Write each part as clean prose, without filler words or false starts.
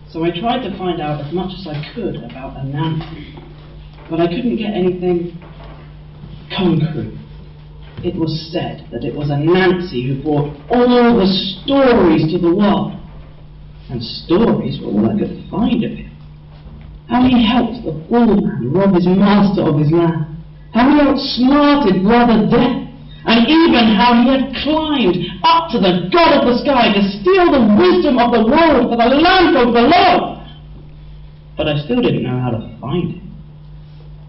So I tried to find out as much as I could about a Nancy, but I couldn't get anything concrete. It was said that it was a Nancy who brought all the stories to the world, and stories were all I could find of him. How he helped the poor man rob his master of his land, how he outsmarted Brother Death, and even how he had climbed up to the God of the sky to steal the wisdom of the world for the landfolk below. But I still didn't know how to find him.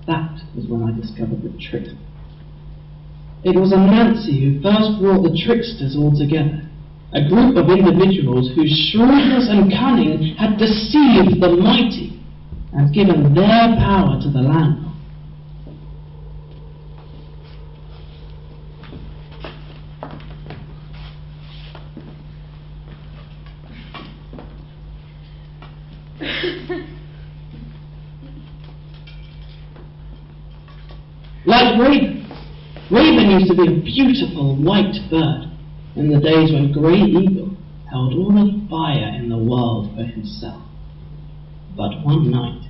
That was when I discovered the trick. It was a Nancy who first brought the Tricksters all together, a group of individuals whose shrewdness and cunning had deceived the mighty and given their power to the landfolk. Like Raven. Raven used to be a beautiful white bird in the days when Grey Eagle held all the fire in the world for himself. But one night,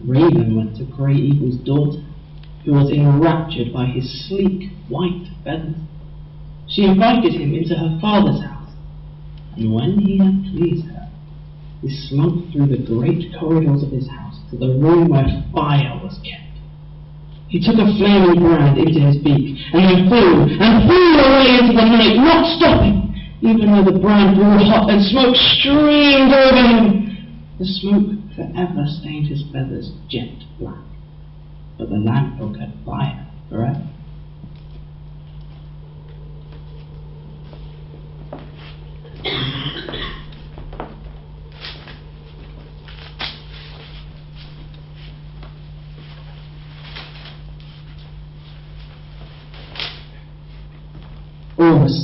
Raven went to Grey Eagle's daughter, who was enraptured by his sleek white feathers. She invited him into her father's house, and when he had pleased her, he slunk through the great corridors of his house to the room where fire was kept. He took a flaming brand into his beak, and then flew away into the night, not stopping, even though the brand grew hot and smoke streamed over him. The smoke forever stained his feathers jet black, but the landfolk had fire forever.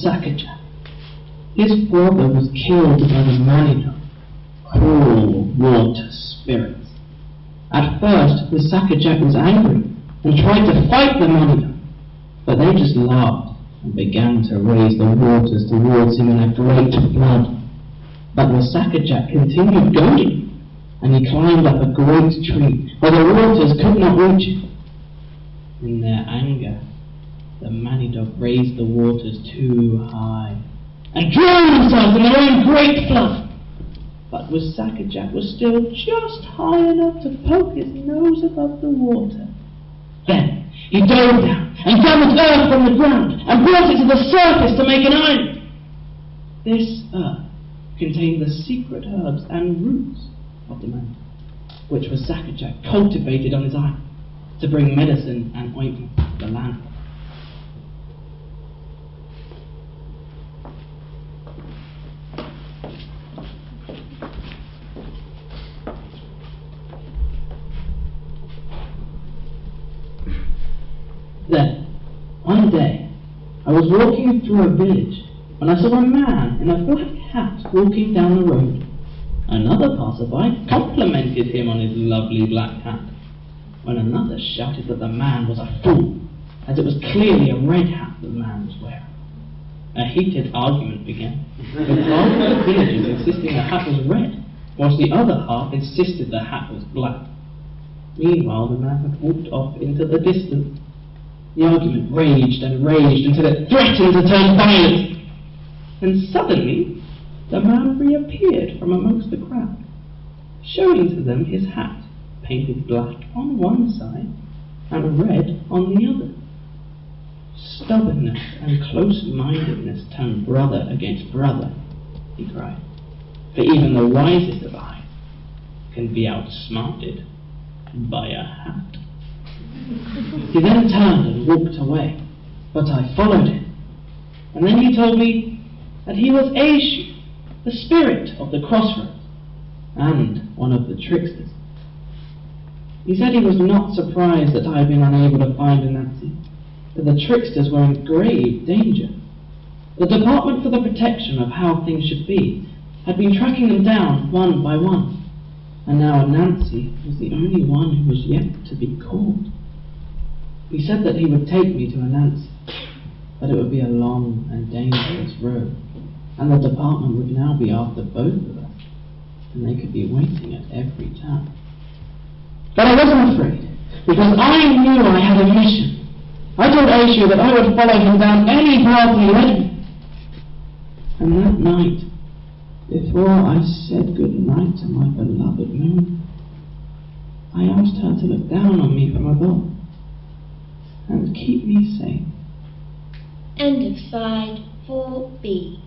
Sackerjack. His brother was killed by the Minotaur, cruel water spirits. At first, the Sackerjack was angry and tried to fight the Minotaur, but they just laughed and began to raise the waters towards him in a great flood. But the Sackerjack continued goading, and he climbed up a great tree where the waters could not reach him. In their anger, the Minotaur raised the waters too high and drowned themselves in their own great flood. But the Sackerjack was still just high enough to poke his nose above the water. Then he dove down and gathered earth from the ground and brought it to the surface to make an island. This earth contained the secret herbs and roots of the Minotaur, which the Sackerjack cultivated on his island to bring medicine and ointment to the land. Then, one day, I was walking through a village when I saw a man in a black hat walking down the road. Another passerby complimented him on his lovely black hat, when another shouted that the man was a fool, as it was clearly a red hat the man was wearing. A heated argument began, with half of the villagers insisting the hat was red, whilst the other half insisted the hat was black. Meanwhile, the man had walked off into the distance. The argument raged and raged until it threatened to turn violent. And suddenly, the man reappeared from amongst the crowd, showing to them his hat, painted black on one side and red on the other. Stubbornness and close-mindedness turn brother against brother, he cried, for even the wisest of eyes can be outsmarted by a hat. He then turned and walked away, but I followed him, and then he told me that he was Aeshu, the spirit of the crossroads, and one of the Tricksters. He said he was not surprised that I had been unable to find a Nancy, that the Tricksters were in grave danger. The Department for the Protection of How Things Should Be had been tracking them down one by one, and now Nancy was the only one who was yet to be caught. He said that he would take me to Nancy, but it would be a long and dangerous road, and the department would now be after both of us, and they could be waiting at every turn. But I wasn't afraid, because I knew I had a mission. I told Aisha that I would follow him down any path he led me. And that night, before I said good night to my beloved moon, I asked her to look down on me from above and keep me safe. End of side 4B.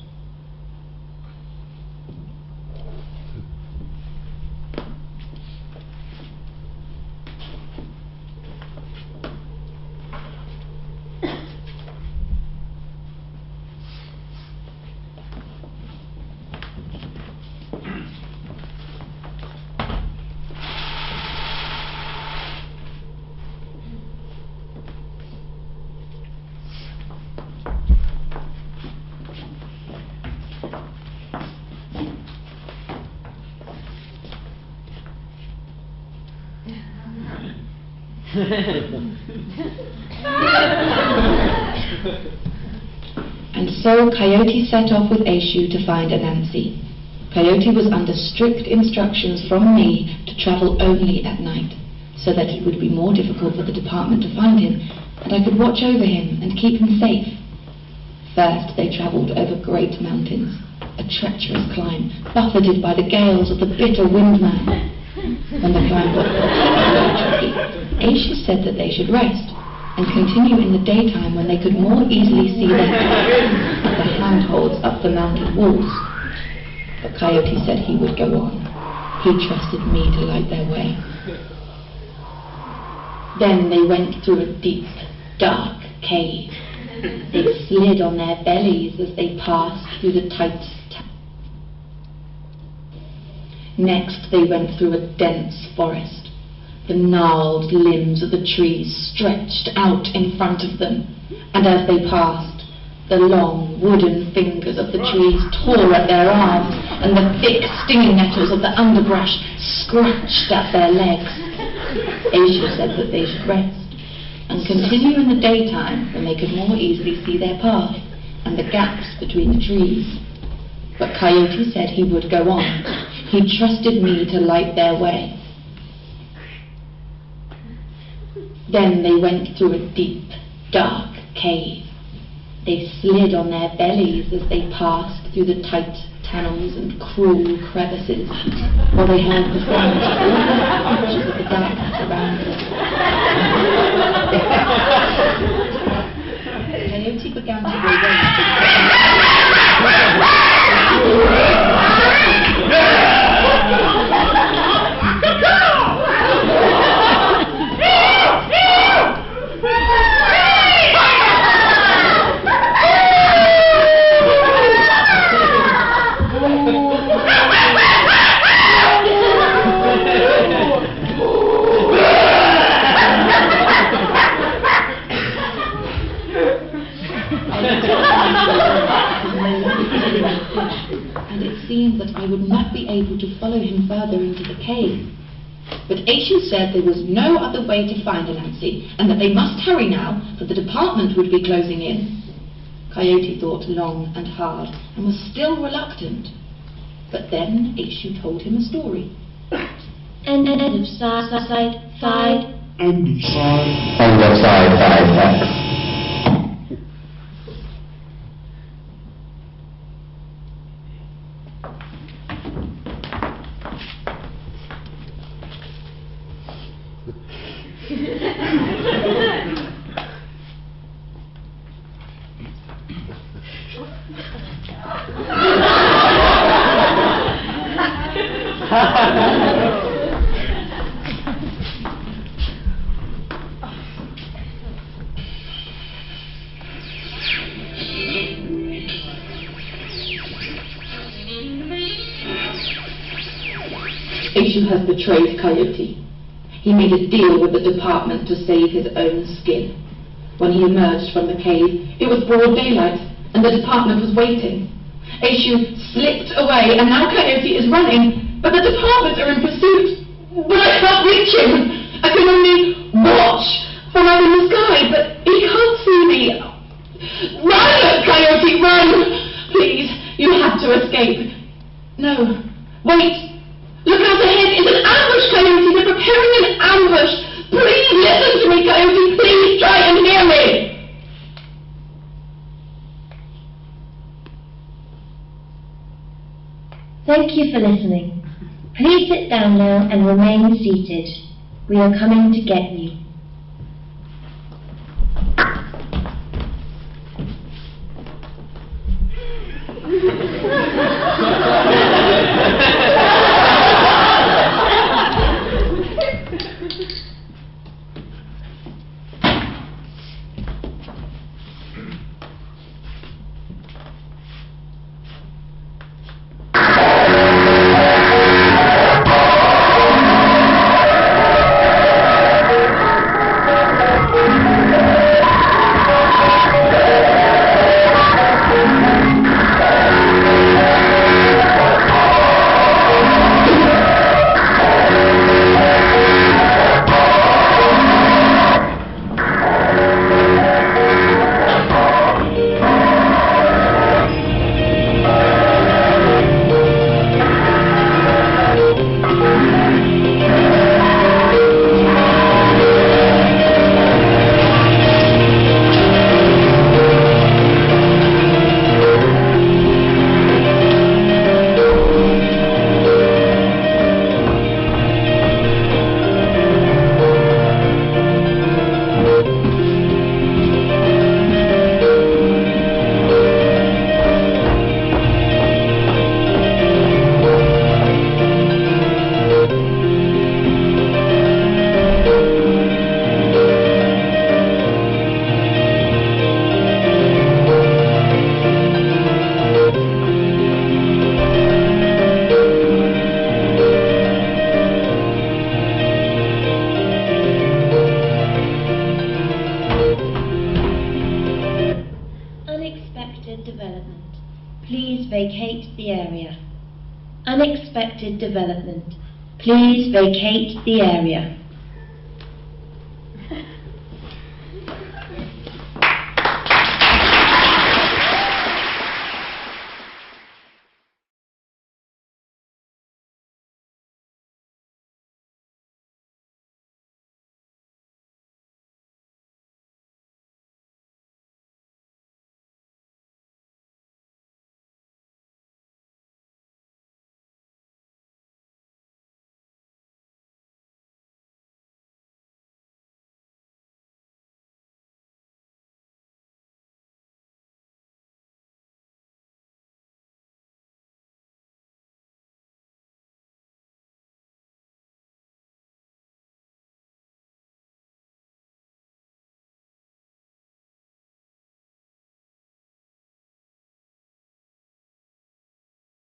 And so Coyote set off with Aishu to find Anansi. Coyote was under strict instructions from me to travel only at night, so that it would be more difficult for the department to find him, and I could watch over him and keep him safe. First they travelled over great mountains, a treacherous climb, buffeted by the gales of the bitter windman. When the climb got tricky, Aishu said that they should rest and continue in the daytime when they could more easily see the handholds up the mountain walls. But Coyote said he would go on. He trusted me to light their way. Then they went through a deep, dark cave. They slid on their bellies as they passed through the tight Next they went through a dense forest. The gnarled limbs of the trees stretched out in front of them, and as they passed, the long wooden fingers of the trees tore at their arms, and the thick stinging nettles of the underbrush scratched at their legs. Aisha said that they should rest and continue in the daytime when they could more easily see their path and the gaps between the trees. But Coyote said he would go on. He trusted me to light their way. Then they went through a deep, dark cave. They slid on their bellies as they passed through the tight tunnels and cruel crevices, while they held the sounds of all the creatures of the darkness around them. Coyote began to go and it seemed that I would not be able to follow him further into the cave. But Aishu said there was no other way to find Anansi, and that they must hurry now, for the department would be closing in. Coyote thought long and hard, and was still reluctant. But then Aishu told him a story. End of side 5. End of side 5X. Aishu has betrayed Coyote. He made a deal with the department to save his own skin. When he emerged from the cave, it was broad daylight, and the department was waiting. Aishu slipped away, and now Coyote is running, but the department are in pursuit. But I can't reach him. I can only watch from up in the sky, but he can't see me. Run, Coyote, run! Please, you have to escape. No, wait. Thank you for listening. Please sit down now and remain seated. We are coming to get you. Vacate the area. Unexpected development. Please vacate the area.